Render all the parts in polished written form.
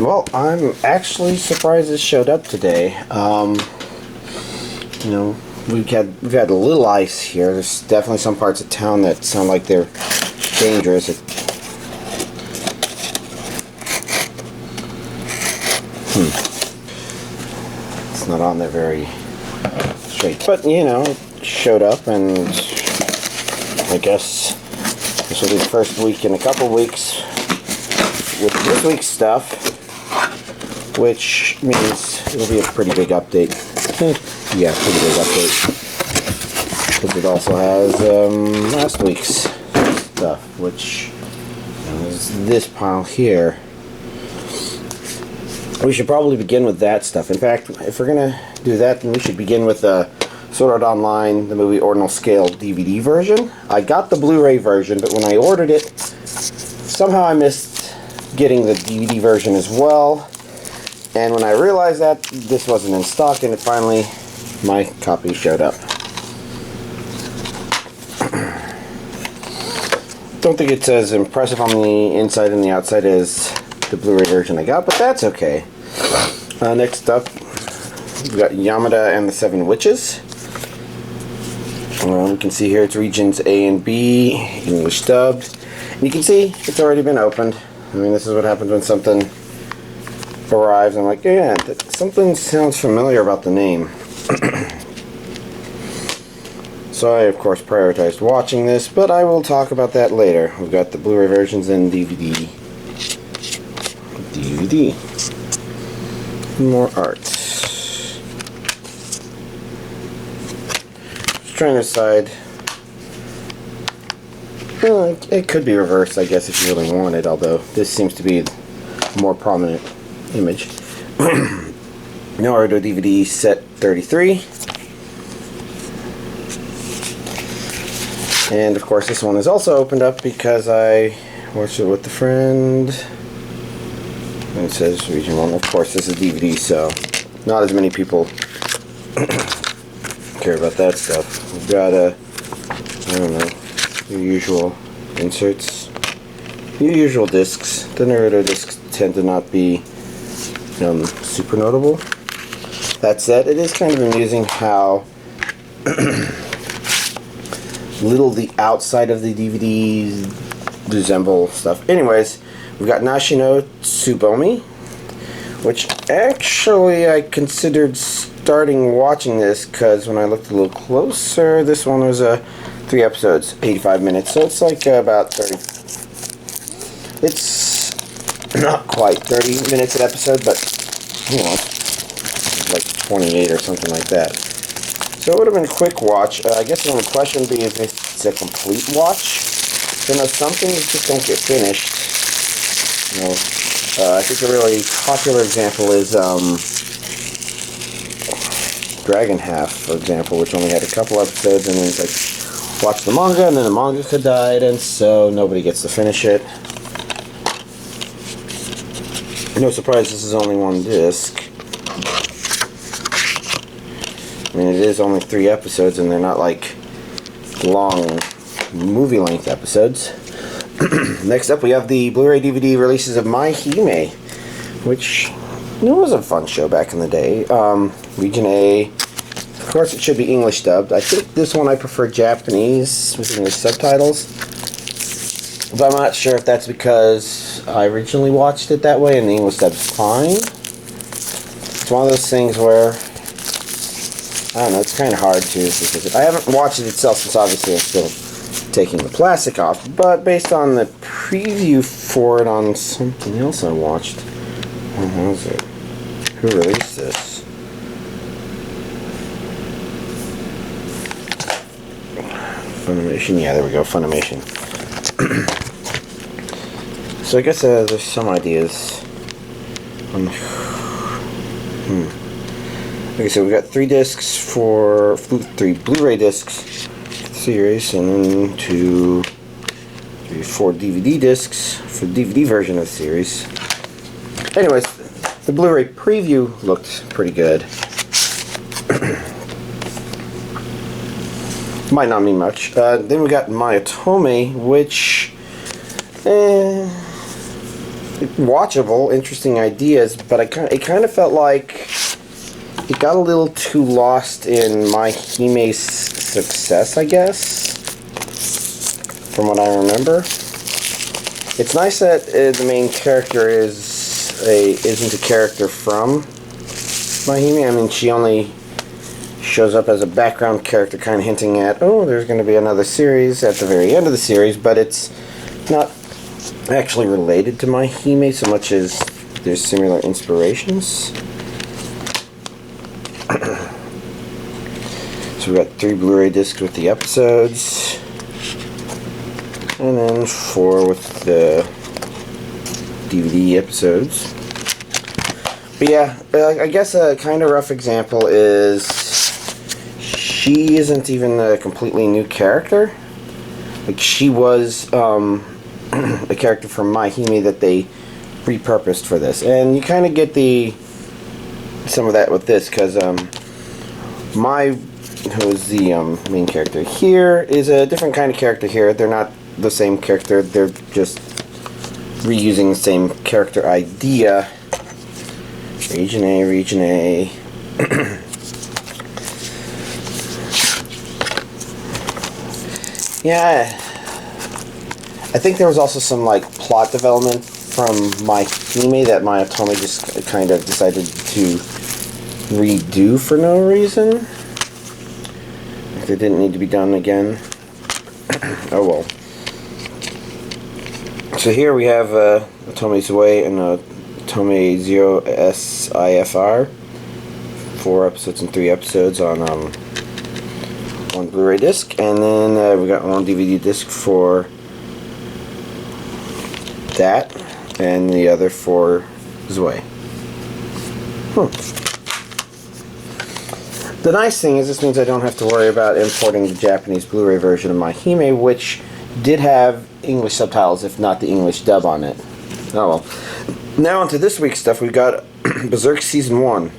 Well, I'm actually surprised this showed up today. You know, we've had a little ice here. There's definitely some parts of town that sound like they're dangerous. It's not on there very straight, but you know, it showed up, and I guess this will be the first week in a couple weeks with this week's stuff, which means it'll be a pretty big update. Yeah, pretty big update, because it also has last week's stuff, which is this pile here. We should probably begin with that stuff. In fact, if we're gonna do that, then we should begin with Sword Art Online, the movie Ordinal Scale DVD version. I got the Blu-ray version, but when I ordered it, somehow I missed getting the DVD version as well. And when I realized that this wasn't in stock, and it finally, my copy showed up. Don't think it's as impressive on the inside and the outside as the Blu-ray version I got, but that's okay. Next up, we've got Yamada and the Seven Witches. You can see here it's regions A and B, English dubbed. And you can see it's already been opened. I mean, this is what happens when something arrives. I'm like, yeah, something sounds familiar about the name. So I, of course, prioritized watching this, but I will talk about that later. We've got the Blu-ray versions and DVD. More art. Just trying to decide. Well, it could be reversed, I guess, if you really want it, although this seems to be a more prominent image. Naruto DVD set 33. And of course this one is also opened up because I watched it with a friend. And it says region 1. Of course this is DVD, so not as many people care about that stuff. We've got I don't know, your usual inserts. Your usual discs. The Naruto discs tend to not be super notable. That said, it is kind of amusing how little the outside of the DVDs resemble stuff. Anyways, we've got Naisho Tsubomi, which actually I considered starting watching this because when I looked a little closer, this one was 3 episodes, 85 minutes, so it's like about 30. It's not quite 30 minutes an episode, but you know, like 28 or something like that. So it would have been a quick watch. I guess the only question would be if it's a complete watch. You know, some things just don't get finished. You know, I think a really popular example is Dragon Half, for example, which only had a couple episodes, and then it's like, watch the manga, and then the mangaka died, and so nobody gets to finish it. No surprise, this is only one disc. I mean, it is only 3 episodes, and they're not like long movie-length episodes. Next up, we have the Blu-ray DVD releases of My-HiME, which was a fun show back in the day. Region A, of course, it should be English dubbed. I think this one I prefer Japanese with English subtitles, but I'm not sure if that's because I originally watched it that way and the English dub's fine. It's one of those things where I don't know, it's kind of hard to because I haven't watched it itself since obviously I'm still taking the plastic off, but based on the preview for it on something else I watched. What was it? Who released this? Funimation? Yeah, there we go, Funimation. So I guess there's some ideas on Okay, so we got 3 discs for 3 Blu-ray discs series, and then 2, 3, 4 DVD discs for the DVD version of the series. Anyways, the Blu-ray preview looked pretty good. Might not mean much. Then we got My-OTOME, which is watchable, interesting ideas, but it kind of felt like it got a little too lost in My-HiME's success, I guess, from what I remember. It's nice that the main character isn't a character from My-HiME. I mean, she only shows up as a background character, kind of hinting at, oh, there's going to be another series at the very end of the series, but it's not actually related to My-HiME so much as there's similar inspirations. So we got 3 Blu-ray discs with the episodes, and then 4 with the DVD episodes. But yeah, I guess a kind of rough example is she isn't even a completely new character. Like, she was a character from My-HiME that they repurposed for this, and you kind of get some of that with this, because who is the main character here, is a different kind of character here. They're not the same character, they're just reusing the same character idea. Region A, Region A. Yeah, I think there was also some like plot development from My-HiME that My-OTOME just kind of decided to redo for no reason. Like, it didn't need to be done again. Oh well. So here we have Otome Zwei and Otome Zero S.ifr. 4 episodes and 3 episodes on 1 Blu-ray disc, and then we got 1 DVD disc for that, and the other for Zwei. The nice thing is this means I don't have to worry about importing the Japanese Blu-ray version of My-HiME, which did have English subtitles, if not the English dub on it. Oh well. Now onto this week's stuff. We've got Berserk Season 1.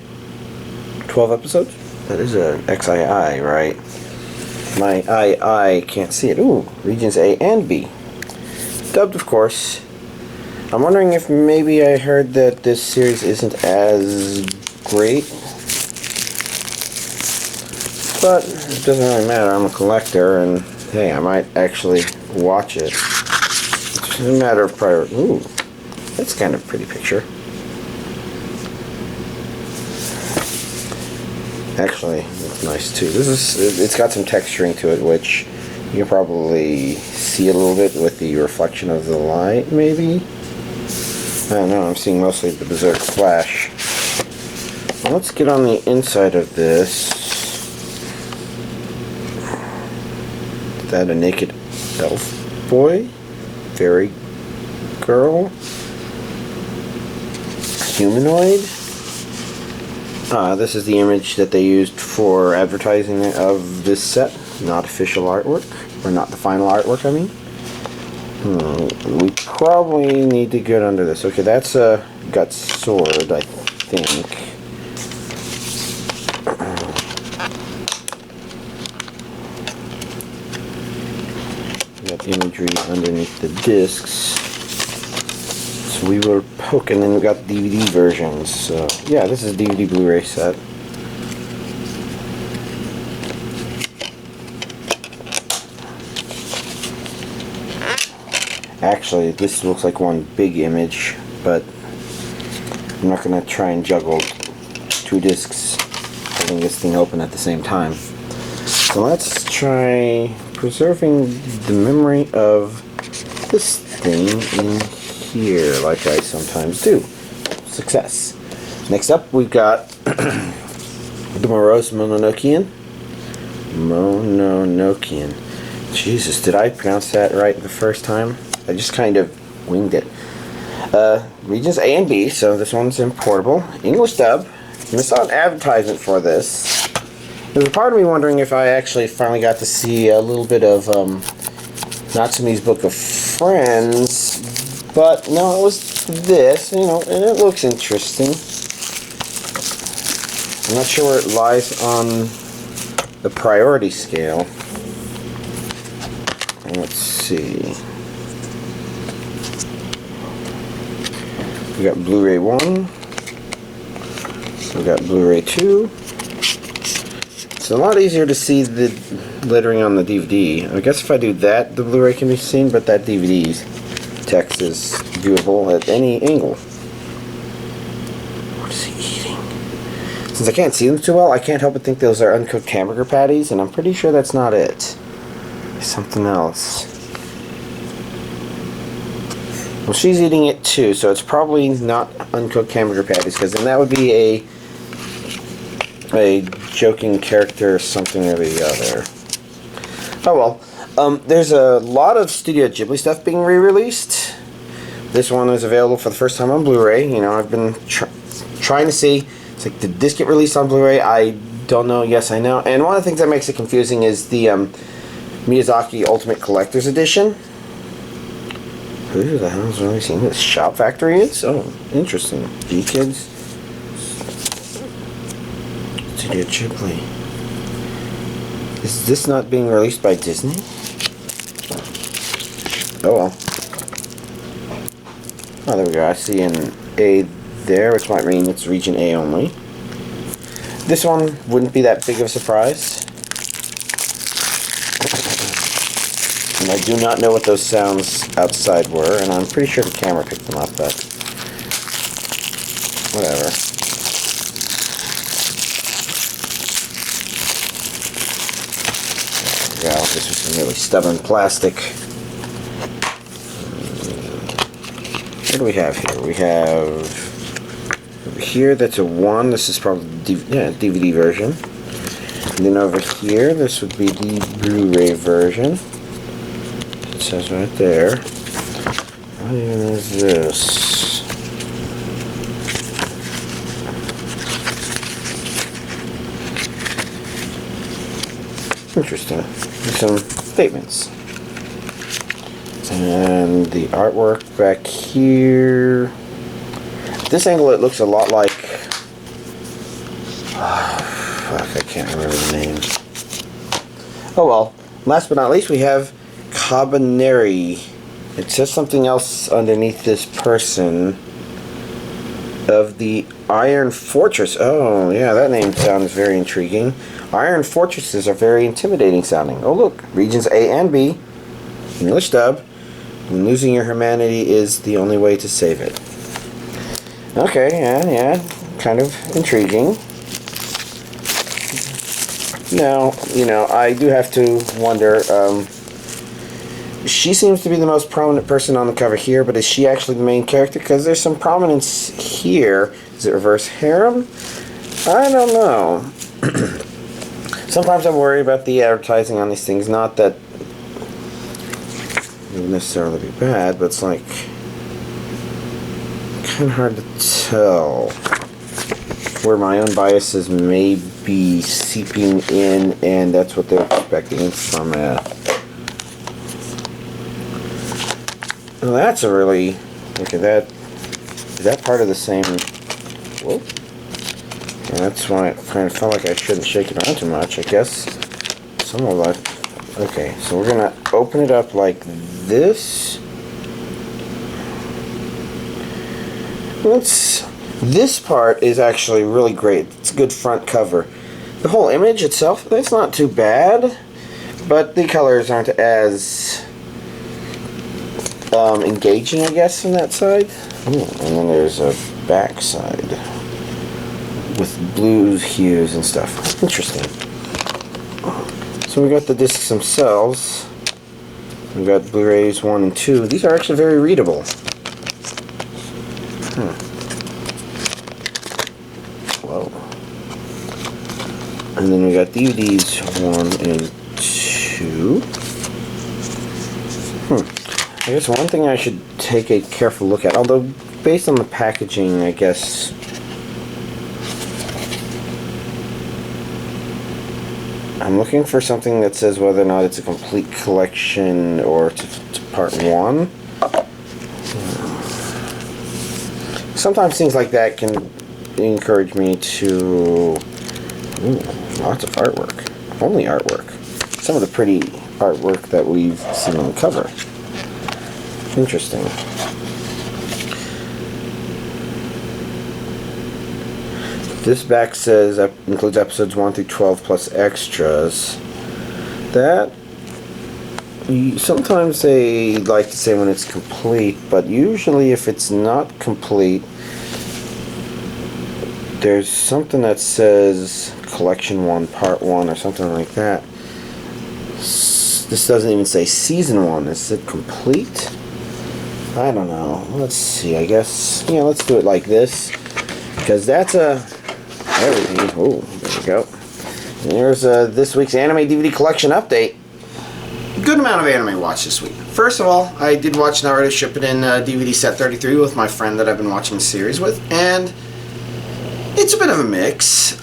12 episodes? That is an XII, right? My I can't see it. Ooh, regions A and B. Dubbed, of course. I'm wondering if maybe I heard that this series isn't as great. But it doesn't really matter. I'm a collector, and hey, I might actually watch it. It's a matter of priority. Ooh, that's kind of a pretty picture. Actually, it's nice too. It's got some texturing to it, which you can probably see a little bit with the reflection of the light, maybe? I don't know, I'm seeing mostly the Berserk flash. Well, let's get on the inside of this. Is that a naked elf boy? Fairy girl? Humanoid? This is the image that they used for advertising of this set, not official artwork, or not the final artwork, I mean. We probably need to get under this. Okay, that's a gut sword, I think. We got imagery underneath the discs. So we were poking, and we got DVD versions. So yeah, this is a DVD Blu-ray set. Actually, this looks like one big image, but I'm not going to try and juggle 2 discs holding this thing open at the same time. So let's try preserving the memory of this thing in here, like I sometimes do. Success. Next up, we've got the Morose Mononokean. Mononokean. Jesus, did I pronounce that right the first time? I just kind of winged it. Regions A and B, so this one's importable. English dub. And I saw an advertisement for this. There's a part of me wondering if I actually finally got to see a little bit of Natsume's Book of Friends. But no, it was this, you know, and it looks interesting. I'm not sure where it lies on the priority scale. Let's see. We got Blu-ray 1. We got Blu-ray 2. It's a lot easier to see the lettering on the DVD. I guess if I do that, the Blu-ray can be seen, but that DVD's text is viewable at any angle. What is he eating? Since I can't see them too well, I can't help but think those are uncooked hamburger patties, and I'm pretty sure that's not it. It's something else. Well, she's eating it too, so it's probably not uncooked hamburger patties, because then that would be a joking character or something or the other. Oh well. There's a lot of Studio Ghibli stuff being re-released. This one is available for the first time on Blu-ray. You know, I've been trying to see. It's like, did this get released on Blu-ray? I don't know. Yes, I know. And one of the things that makes it confusing is the Miyazaki Ultimate Collector's Edition. Who the hell is really seeing this? Shop Factory is? Oh, interesting. G-Kids. Studio Ghibli. Is this not being released by Disney? Oh well. Oh, there we go. I see an A there, which might mean it's region A only. This one wouldn't be that big of a surprise. And I do not know what those sounds outside were, and I'm pretty sure the camera picked them up, but whatever. There we go. This is some really stubborn plastic. What do we have here? We have over here, that's a 1. This is probably DVD version. And then over here, this would be the Blu-ray version. It says right there. What even is this? Interesting. There's some statements. And the artwork back here. At this angle, it looks a lot like. Fuck, I can't remember the name. Oh well. Last but not least, we have Kabaneri. It says something else underneath this person. Of the Iron Fortress. Oh, yeah, that name sounds very intriguing. Iron Fortresses are very intimidating sounding. Oh, look. Regions A and B. English dub. When losing your humanity is the only way to save it. Okay, yeah, kind of intriguing. Now, you know, I do have to wonder, she seems to be the most prominent person on the cover here, but is she actually the main character? Because there's some prominence here. Is it reverse harem? I don't know. Sometimes I'm worried about the advertising on these things, not that it would necessarily be bad, but it's like kind of hard to tell where my own biases may be seeping in, and that's what they're expecting from it. Well, that's a really, look at that. Is that part of the same? Whoa. And that's why it kind of felt like I shouldn't shake it around too much. I guess some of that. Okay, so we're gonna open it up like this. This part is actually really great. It's a good front cover. The whole image itself, that's not too bad, but the colors aren't as engaging, I guess, on that side. Ooh, and then there's a back side with blue hues and stuff. Interesting. So we got the discs themselves. We've got Blu-rays 1 and 2. These are actually very readable. Whoa. And then we got DVDs 1 and 2. I guess one thing I should take a careful look at, although based on the packaging, I guess I'm looking for something that says whether or not it's a complete collection or to part 1. Sometimes things like that can encourage me to... Ooh, lots of artwork. Only artwork. Some of the pretty artwork that we've seen on the cover. Interesting. This back says includes episodes 1 through 12 plus extras. That, sometimes they like to say when it's complete, but usually if it's not complete, there's something that says Collection 1, Part 1, or something like that. This doesn't even say Season 1. Is it complete? I don't know. Let's see. I guess, yeah, let's do it like this. Because that's everything. Oh, there we go. And there's this week's anime DVD collection update. Good amount of anime watched this week. First of all, I did watch Naruto Shippuden DVD set 33 with my friend that I've been watching the series with, and it's a bit of a mix.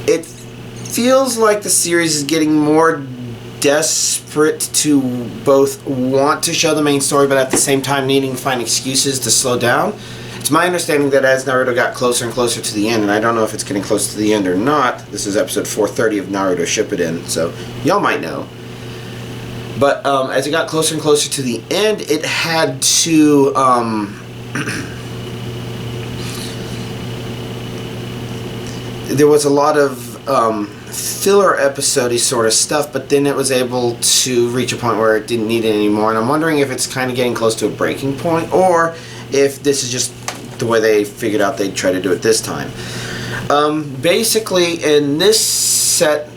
It feels like the series is getting more desperate to both want to show the main story, but at the same time needing to find excuses to slow down. It's my understanding that as Naruto got closer and closer to the end, and I don't know if it's getting close to the end or not, this is episode 430 of Naruto Shippuden, so y'all might know. But as it got closer and closer to the end, it had to there was a lot of filler episode-y sort of stuff, but then it was able to reach a point where it didn't need it anymore, and I'm wondering if it's kind of getting close to a breaking point, or if this is just the way they figured out they'd try to do it this time. Basically, in this set,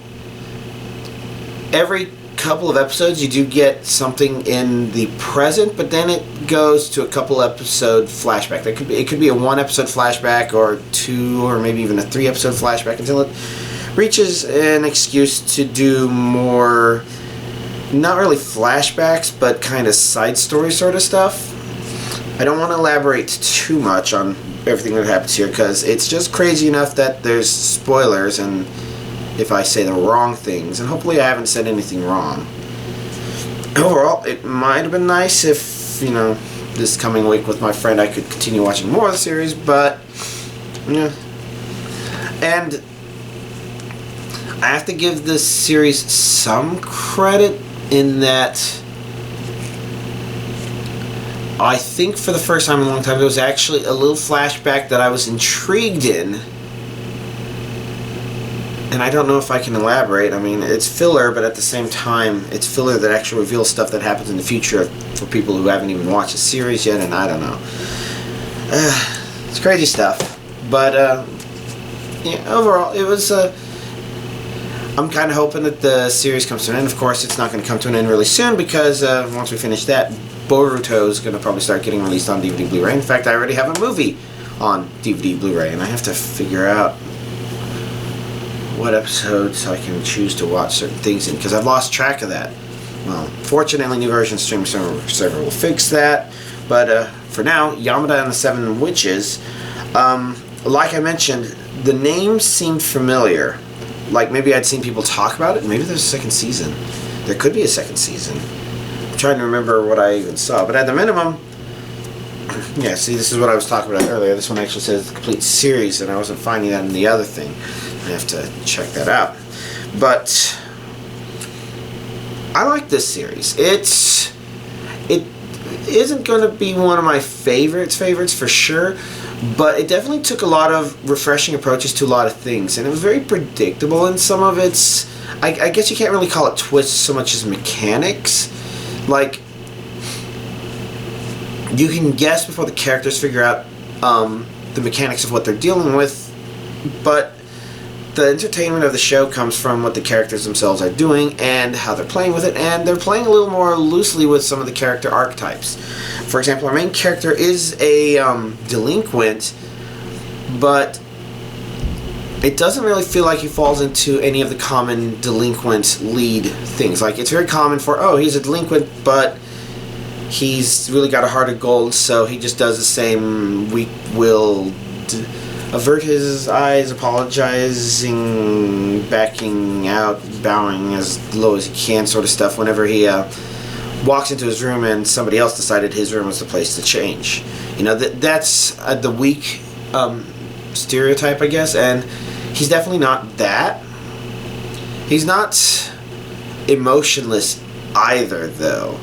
every couple of episodes you do get something in the present, but then it goes to a couple episode flashback. It could be a 1 episode flashback, or 2, or maybe even a 3 episode flashback, until it reaches an excuse to do more, not really flashbacks, but kind of side story sort of stuff. I don't want to elaborate too much on everything that happens here, because it's just crazy enough that there's spoilers, and if I say the wrong things, and hopefully I haven't said anything wrong. Overall, it might have been nice if, you know, this coming week with my friend I could continue watching more of the series, but, yeah. And I have to give this series some credit in that I think for the first time in a long time there was actually a little flashback that I was intrigued in. And I don't know if I can elaborate. I mean, it's filler, but at the same time, it's filler that actually reveals stuff that happens in the future for people who haven't even watched the series yet, and I don't know. It's crazy stuff. But, yeah, overall, it was, I'm kind of hoping that the series comes to an end. Of course, it's not going to come to an end really soon, because once we finish that, Boruto is going to probably start getting released on DVD Blu-ray. In fact, I already have a movie on DVD Blu-ray, and I have to figure out what episodes I can choose to watch certain things in, because I've lost track of that. Well, fortunately, New Version Streaming Server will fix that, but for now, Yamada and the Seven Witches, like I mentioned, the name seemed familiar. Like, maybe I'd seen people talk about it. Maybe there's a second season. There could be a second season. I'm trying to remember what I even saw, but at the minimum, yeah, see, this is what I was talking about earlier. This one actually says the complete series, and I wasn't finding that in the other thing. I have to check that out. But I like this series. It isn't going to be one of my favorites for sure, but it definitely took a lot of refreshing approaches to a lot of things, and it was very predictable in some of its, I guess you can't really call it twists so much as mechanics. Like, you can guess before the characters figure out the mechanics of what they're dealing with, but the entertainment of the show comes from what the characters themselves are doing and how they're playing with it, and they're playing a little more loosely with some of the character archetypes. For example, our main character is a delinquent, but it doesn't really feel like he falls into any of the common delinquent lead things. Like, it's very common for, oh, he's a delinquent, but he's really got a heart of gold, so he just does the same weak-willed, avert his eyes, apologizing, backing out, bowing as low as he can sort of stuff whenever he walks into his room and somebody else decided his room was the place to change. You know, that's the weak stereotype, I guess, and he's definitely not that. He's not emotionless either, though.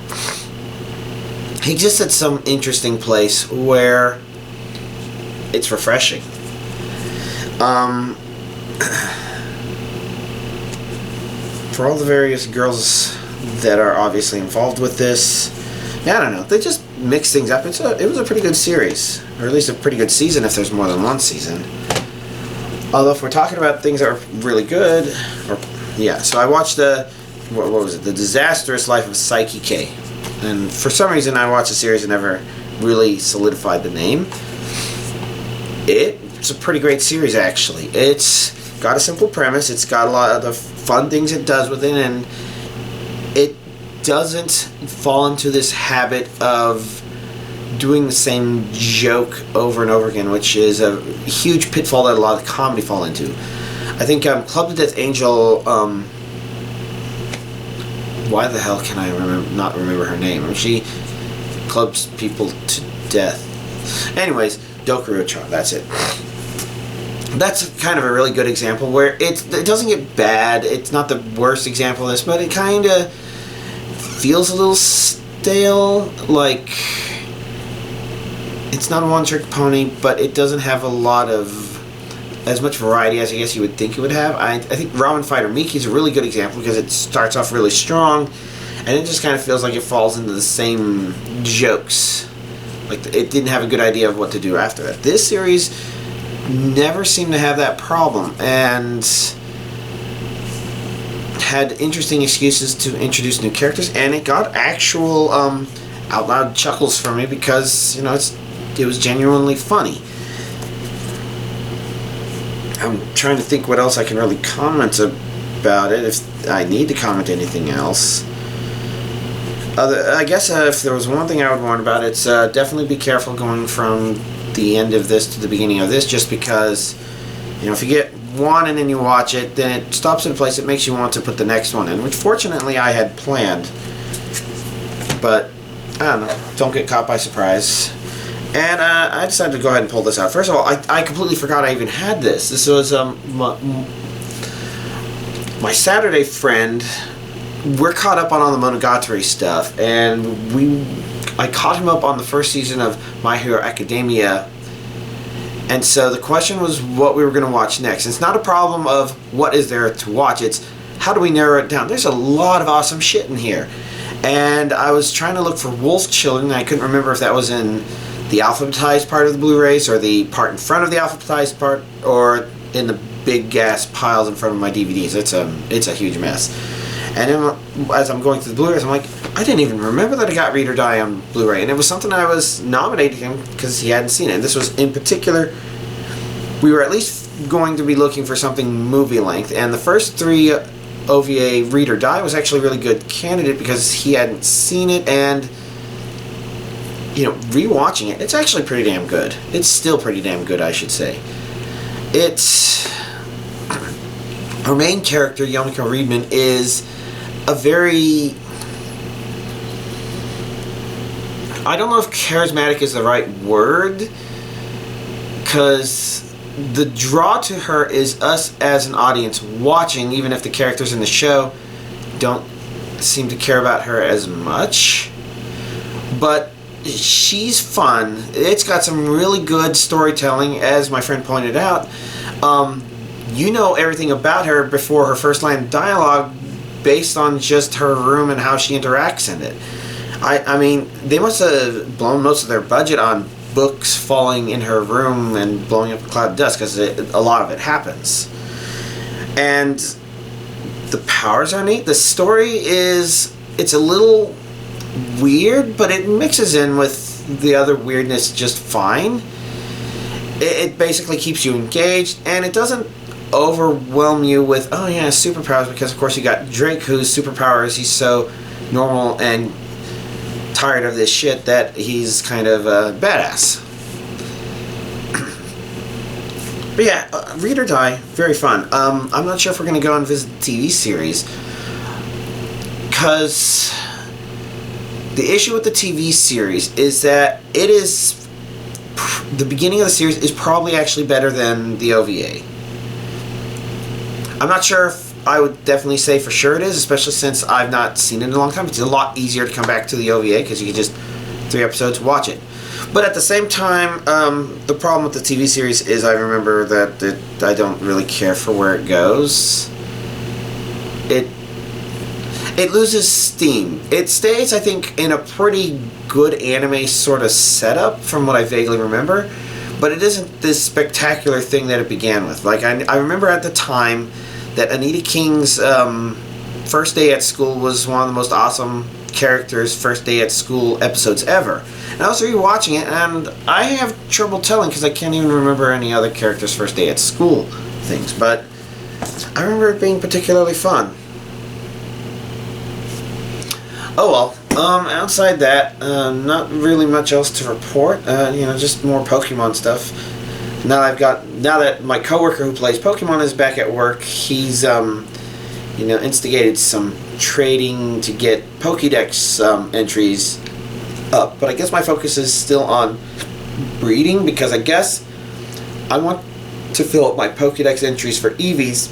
He's just at some interesting place where it's refreshing. For all the various girls that are obviously involved with this, yeah, I don't know, they just mix things up. It was a pretty good series, or at least a pretty good season if there's more than one season. Although if we're talking about things that are really good, so I watched what was it? The Disastrous Life of Psyche K. And for some reason I watched the series and never really solidified the name. It's a pretty great series, actually. It's got a simple premise, it's got a lot of the fun things it does with it, and it doesn't fall into this habit of doing the same joke over and over again, which is a huge pitfall that a lot of comedy fall into. I think Club to Death Angel, why the hell can I not remember her name? I mean, she clubs people to death. Anyways, Dokurocha, that's it. That's kind of a really good example where it doesn't get bad. It's not the worst example of this, but it kind of feels a little stale. Like, it's not a one-trick pony, but it doesn't have a lot of as much variety as I guess you would think it would have. I think Ramen Fighter Miki is a really good example because it starts off really strong, and it just kind of feels like it falls into the same jokes. Like, it didn't have a good idea of what to do after that. This series never seemed to have that problem, and had interesting excuses to introduce new characters, and it got actual out loud chuckles from me because, you know, it was genuinely funny. I'm trying to think what else I can really comment about it, if I need to comment anything else. I guess if there was one thing I would warn about, it's definitely be careful going from the end of this to the beginning of this, just because, you know, if you get one and then you watch it, then it stops at a place that makes you want to put the next one in, which fortunately I had planned. But, I don't know, don't get caught by surprise. And I decided to go ahead and pull this out. First of all, I completely forgot I even had this. This was my Saturday friend. We're caught up on all the Monogatari stuff, and I caught him up on the first season of My Hero Academia. And so the question was what we were going to watch next. It's not a problem of what is there to watch, it's how do we narrow it down. There's a lot of awesome shit in here. And I was trying to look for Wolf Children. I couldn't remember if that was in the alphabetized part of the Blu-rays, or the part in front of the alphabetized part, or in the big gas piles in front of my DVDs. It's a huge mess. And then as I'm going through the Blu-rays, I'm like, I didn't even remember that I got Read or Die on Blu-ray, and it was something I was nominating him because he hadn't seen it. And this was, in particular, we were at least going to be looking for something movie length, and the first three OVA Read or Die was actually a really good candidate because he hadn't seen it, and, you know, rewatching it, it's actually pretty damn good. It's still pretty damn good, I should say. It's... Our main character, Yoniko Reedman, is a very... I don't know if charismatic is the right word, because the draw to her is us as an audience watching, even if the characters in the show don't seem to care about her as much. But she's fun. It's got some really good storytelling, as my friend pointed out. You know everything about her before her first line of dialogue based on just her room and how she interacts in it. I mean, they must have blown most of their budget on books falling in her room and blowing up a cloud of dust, because a lot of it happens. And the powers are neat. The story it's a little weird, but it mixes in with the other weirdness just fine. It basically keeps you engaged, and it doesn't overwhelm you with, oh yeah, superpowers, because of course you got Drake, whose superpower is he's so normal and tired of this shit that he's kind of a badass. But yeah, Read or Die, very fun. I'm not sure if we're going to go and visit the TV series, because the issue with the TV series is that it is... the beginning of the series is probably actually better than the OVA. I'm not sure if I would definitely say for sure it is, especially since I've not seen it in a long time. It's a lot easier to come back to the OVA because you can just 3 episodes, watch it. But at the same time, the problem with the TV series is I remember that I don't really care for where it goes. It loses steam. It stays, I think, in a pretty good anime sort of setup from what I vaguely remember, but it isn't this spectacular thing that it began with. Like, I remember at the time that Anita King's first day at school was one of the most awesome characters' first day at school episodes ever. And I was rewatching it, and I have trouble telling because I can't even remember any other characters' first day at school things, but I remember it being particularly fun. Oh well. Outside that, not really much else to report. You know, just more Pokemon stuff. Now that my coworker who plays Pokemon is back at work, he's you know, instigated some trading to get Pokédex entries up. But I guess my focus is still on breeding because I guess I want to fill up my Pokédex entries for Eevees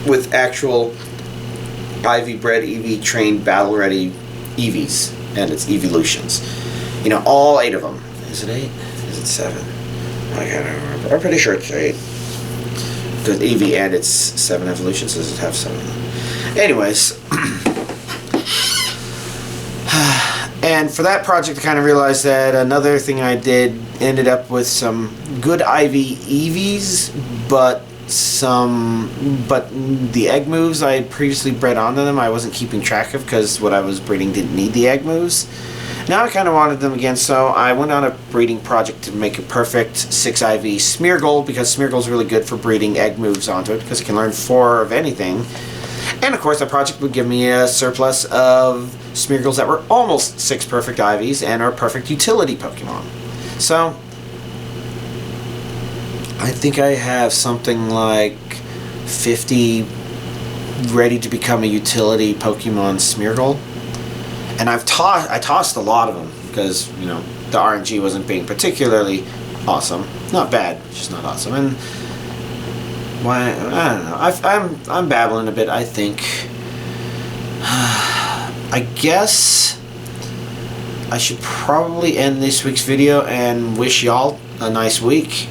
with actual IV bred, EV trained, battle ready Eevees and its evolutions. You know, all 8 of them. Is it 8? Is it 7? I can't remember. I'm pretty sure it's 8. Because Eevee and its 7 evolutions, does it have 7 of them? Anyways. And for that project I kind of realized that another thing I did ended up with some good IV Eevees, but the egg moves I had previously bred onto them I wasn't keeping track of because what I was breeding didn't need the egg moves. Now I kind of wanted them again, so I went on a breeding project to make a perfect 6 IV Smeargle, because Smeargle is really good for breeding egg moves onto it because it can learn 4 of anything. And of course that project would give me a surplus of Smeargles that were almost 6 perfect IVs and are perfect utility Pokemon. So I think I have something like 50 ready to become a utility Pokemon Smeargle. And I tossed a lot of them because, you know, the RNG wasn't being particularly awesome. Not bad, just not awesome. And why, I don't know. I'm babbling a bit, I think. I guess I should probably end this week's video and wish y'all a nice week.